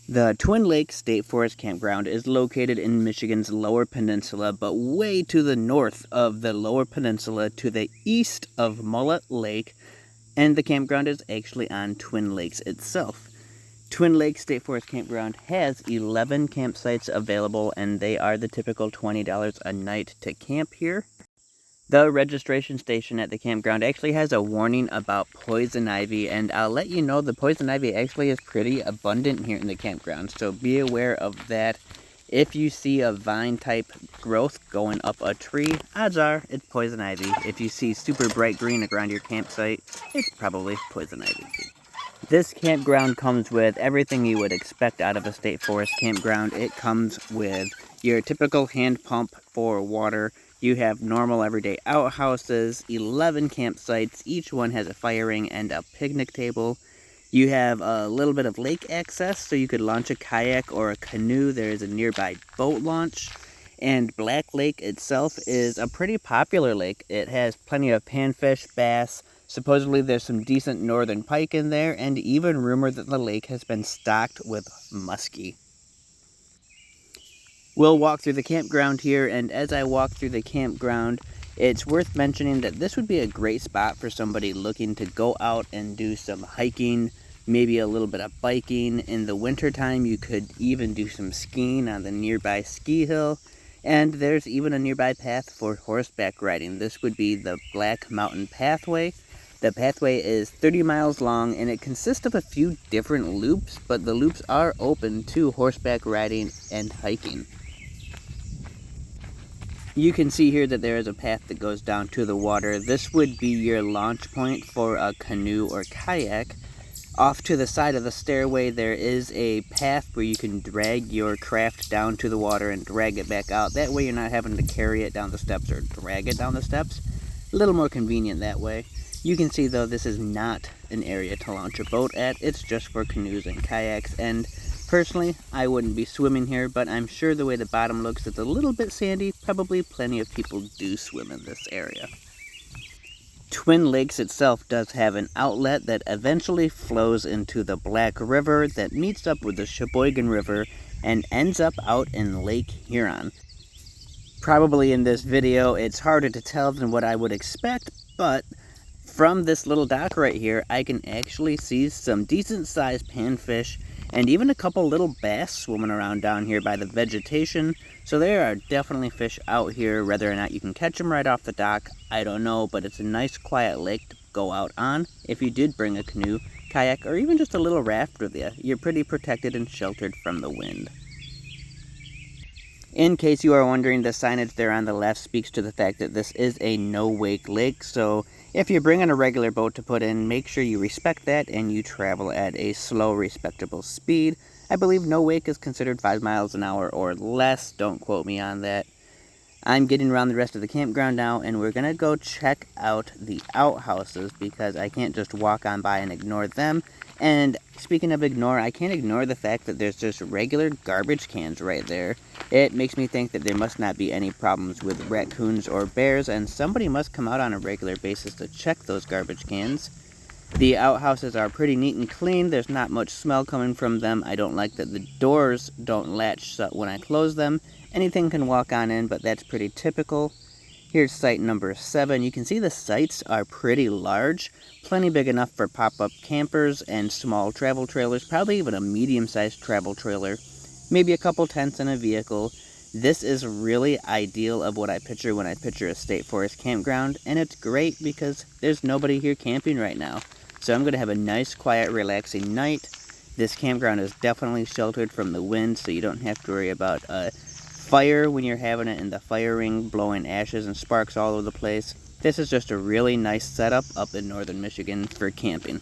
The Lakes State Forest Campground is located in Michigan's Lower Peninsula, but way to the north of the Lower Peninsula to the east of Mullett Lake, and the campground is actually on Twin Lakes itself. Twin Lakes State Forest Campground has 11 campsites available, and they are the typical $20 a night to camp here. The registration station at the campground actually has a warning about poison ivy, and I'll let you know the poison ivy actually is pretty abundant here in the campground, so be aware of that. If you see a vine type growth going up a tree, odds are it's poison ivy. If you see super bright green around your campsite, it's probably poison ivy. This campground comes with everything you would expect out of a state forest campground. It comes with your typical hand pump for water. You have normal everyday outhouses, 11 campsites. Each one has a fire ring and a picnic table. You have a little bit of lake access, so you could launch a kayak or a canoe. There is a nearby boat launch. And Black Lake itself is a pretty popular lake. It has plenty of panfish, bass. Supposedly there's some decent northern pike in there, and even rumored that the lake has been stocked with muskie. We'll walk through the campground here, and as I walk through the campground, it's worth mentioning that this would be a great spot for somebody looking to go out and do some hiking, maybe a little bit of biking. In the wintertime, you could even do some skiing on the nearby ski hill, and there's even a nearby path for horseback riding. This would be the Black Mountain Pathway. The pathway is 30 miles long, and it consists of a few different loops, but the loops are open to horseback riding and hiking. You can see here that there is a path that goes down to the water. This would be your launch point for a canoe or kayak. Off to the side of the stairway, there is a path where you can drag your craft down to the water and drag it back out. That way you're not having to carry it down the steps or drag it down the steps. A little more convenient that way. You can see though this is not an area to launch a boat at. It's just for canoes and kayaks, and personally, I wouldn't be swimming here, but I'm sure the way the bottom looks, it's a little bit sandy. Probably plenty of people do swim in this area. Twin Lakes itself does have an outlet that eventually flows into the Black River that meets up with the Sheboygan River and ends up out in Lake Huron. Probably in this video, it's harder to tell than what I would expect, but from this little dock right here, I can actually see some decent-sized panfish and even a couple little bass swimming around down here by the vegetation. So there are definitely fish out here. Whether or not you can catch them right off the dock, I don't know, but it's a nice quiet lake to go out on. If you did bring a canoe, kayak, or even just a little raft with you, you're pretty protected and sheltered from the wind. In case you are wondering, the signage there on the left speaks to the fact that this is a no-wake lake, so if you're bringing a regular boat to put in, make sure you respect that and you travel at a slow, respectable speed. I believe no wake is considered 5 miles an hour or less. Don't quote me on that. I'm getting around the rest of the campground now, and we're going to go check out the outhouses because I can't just walk on by and ignore them. And speaking of ignore, I can't ignore the fact that there's just regular garbage cans right there. It makes me think that there must not be any problems with raccoons or bears, and somebody must come out on a regular basis to check those garbage cans. The outhouses are pretty neat and clean. There's not much smell coming from them. I don't like that the doors don't latch shut when I close them. Anything can walk on in, but that's pretty typical. Here's site number 7. You can see the sites are pretty large, plenty big enough for pop-up campers and small travel trailers, probably even a medium-sized travel trailer, maybe a couple tents and a vehicle. This is really ideal of what I picture when I picture a state forest campground, and it's great because there's nobody here camping right now. So I'm going to have a nice, quiet, relaxing night. This campground is definitely sheltered from the wind, so you don't have to worry about fire when you're having it in the fire ring, blowing ashes and sparks all over the place. This is just a really nice setup up in northern Michigan for camping.